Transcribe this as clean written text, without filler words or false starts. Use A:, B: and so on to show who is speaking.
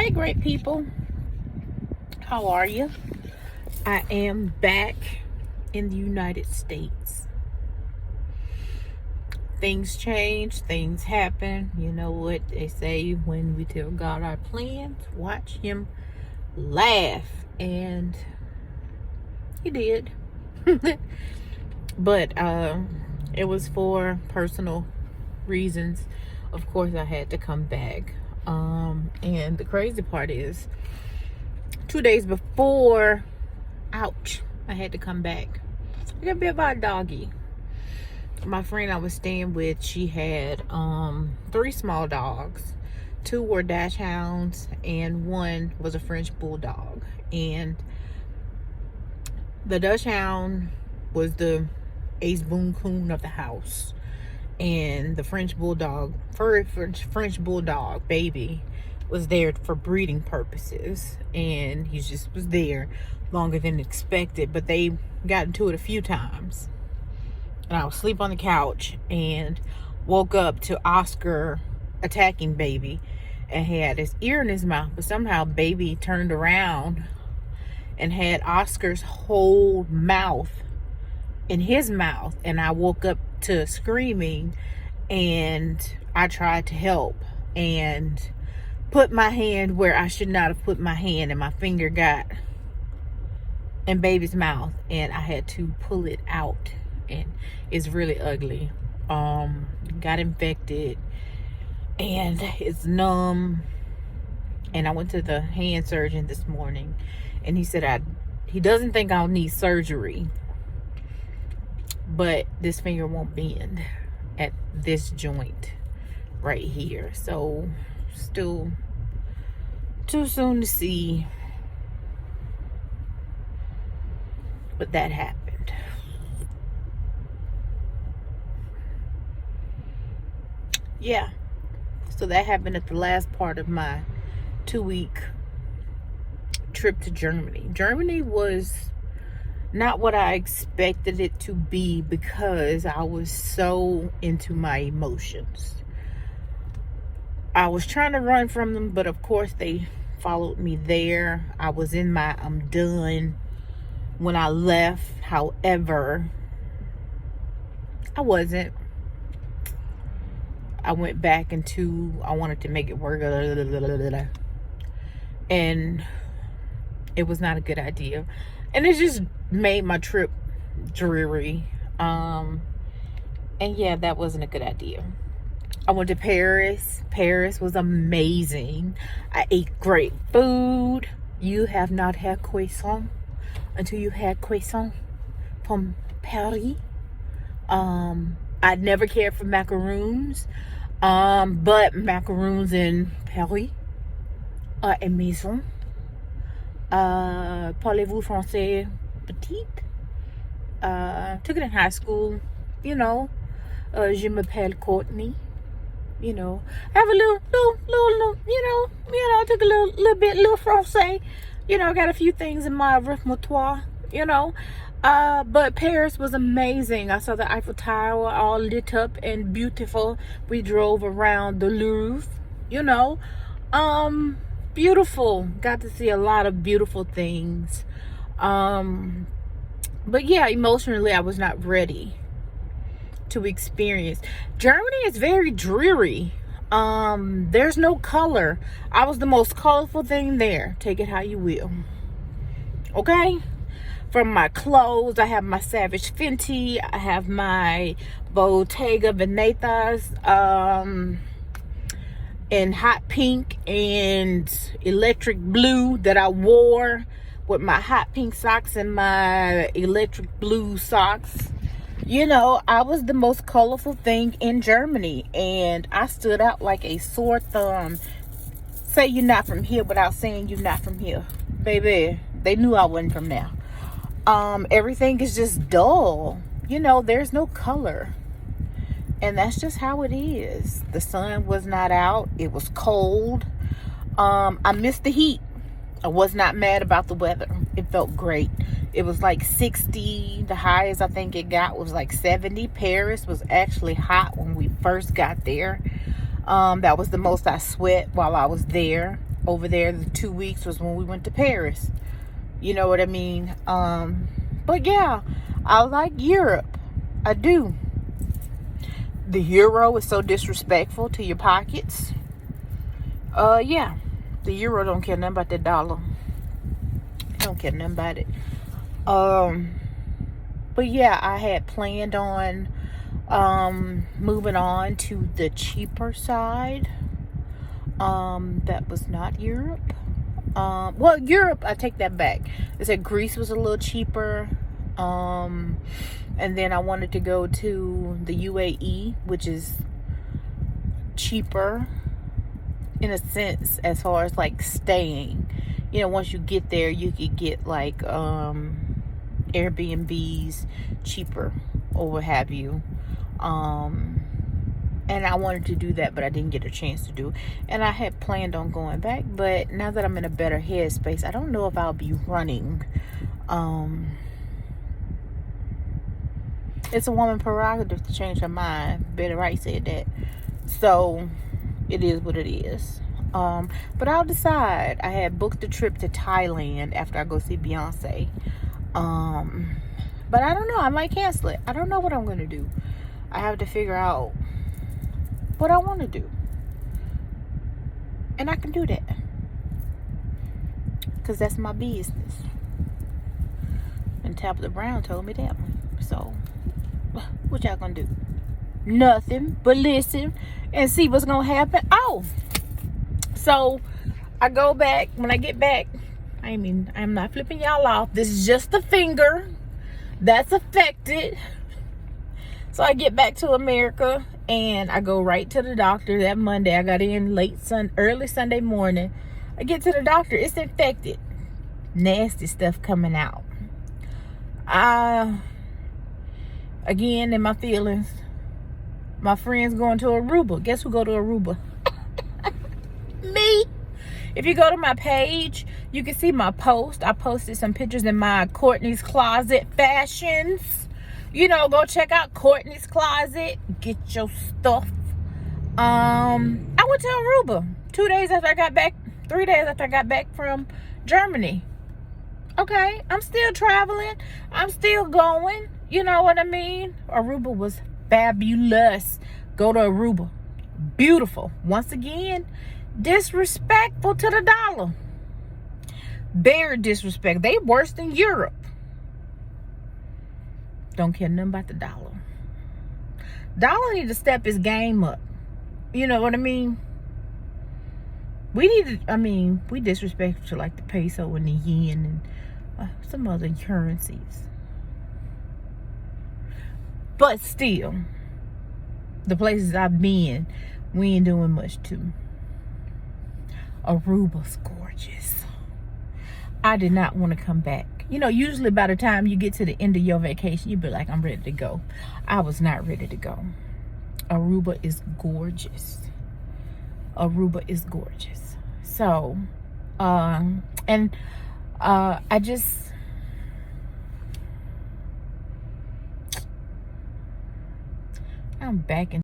A: Hey, great people. How are you? I am back in the United States. Things change, things happen. You know what they say, when we tell God our plans, watch him laugh. And he did. But it was for personal reasons. Of course, I had to come back. And the crazy part is, 2 days before, ouch, I had to come back, I got bit by a doggy. My friend I was staying with, she had 3 small dogs. 2 were dachshunds and 1 was a French bulldog. And the dachshund was the ace boon coon of the house, and the French bulldog, French bulldog baby, was there for breeding purposes, and he just was there longer than expected. But they got into it a few times, and I was asleep on the couch and woke up to Oscar attacking baby, and he had his ear in his mouth, but somehow baby turned around and had Oscar's whole mouth in his mouth. And I woke up to screaming, and I tried to help and put my hand where I should not have put my hand, and my finger got in baby's mouth, and I had to pull it out, and it's really ugly. Got infected and it's numb, and I went to the hand surgeon this morning, and he said he doesn't think I'll need surgery, but this finger won't bend at this joint right here. So still too soon to see, but that happened. Yeah, so that happened at the last part of my 2-week trip to Germany. Germany was not what I expected it to be, because I was so into my emotions. I was trying to run from them, but of course they followed me there. I was in my I'm done when I left. However, I wasn't. I went back into, I wanted to make it work, and it was not a good idea, and it just made my trip dreary. And yeah, that wasn't a good idea. I went to Paris. Paris was amazing. I ate great food. You have not had croissant until you had croissant from Paris. I'd never cared for macaroons, but macaroons in Paris are amazing. Parlez-vous français petite? Took it in high school, you know. Je m'appelle Courtney. You know, I have a little, you know, took a little français. You know, got a few things in my repertoire, you know. But Paris was amazing. I saw the Eiffel Tower all lit up and beautiful. We drove around the Louvre, you know. Beautiful. Got to see a lot of beautiful things. But yeah, emotionally, I was not ready to experience. Germany is very dreary. There's no color. I was the most colorful thing there. Take it how you will. Okay? From my clothes, I have my Savage Fenty. I have my Bottega Venetas in hot pink and electric blue that I wore with my hot pink socks and my electric blue socks. You know, I was the most colorful thing in Germany, and I stood out like a sore thumb. Say you're not from here without saying you're not from here. Baby, they knew I wasn't from there. Everything is just dull. You know, there's no color. And that's just how it is. The sun was not out. It was cold. I missed the heat. I was not mad about the weather. It felt great. It was like 60. The highest I think it got was like 70. Paris was actually hot when we first got there. That was the most I sweat while I was there. over there. The 2 weeks was when we went to Paris. You know what I mean? But yeah, I like Europe. I do. The euro is so disrespectful to your pockets. Yeah. The euro don't care nothing about the dollar. Don't care nothing about it. But yeah, I had planned on moving on to the cheaper side. That was not Europe. Well, Europe, I take that back. I said Greece was a little cheaper. And then I wanted to go to the UAE, which is cheaper in a sense as far as like staying. You know, once you get there, you could get like Airbnbs cheaper or what have you. And I wanted to do that, but I didn't get a chance to do. And I had planned on going back, but now that I'm in a better headspace, I don't know if I'll be running. It's a woman prerogative to change her mind. Betty Wright said that. So it is what it is. But I'll decide. I had booked a trip to Thailand after I go see Beyonce. But I don't know. I might cancel it. I don't know what I'm going to do. I have to figure out what I want to do. And I can do that. Because that's my business. And Tabitha Brown told me that one. So, what y'all going to do? Nothing but listen and see what's going to happen. Oh! So, I go back. When I get back, I'm not flipping y'all off. This is just the finger that's affected. So, I get back to America and I go right to the doctor that Monday. I got in early Sunday morning. I get to the doctor. It's infected. Nasty stuff coming out. Again, in my feelings, my friends going to Aruba. Guess who go to Aruba? Me. If you go to my page, you can see my post. I posted some pictures in my Courtney's Closet fashions. You know, go check out Courtney's Closet. Get your stuff. I went to Aruba 2 days after I got back. 3 days after I got back from Germany. Okay, I'm still traveling. I'm still going. You know what I mean? Aruba was fabulous. Go to Aruba. Beautiful. Once again, disrespectful to the dollar. Very disrespectful. They worse than Europe. Don't care nothing about the dollar. Dollar need to step his game up. You know what I mean? We disrespectful to like the peso and the yen and some other currencies. But still, the places I've been, we ain't doing much too. Aruba's gorgeous. I did not want to come back. You know, usually by the time you get to the end of your vacation, you be like, I'm ready to go. I was not ready to go. Aruba is gorgeous. Aruba is gorgeous. So, I'm back in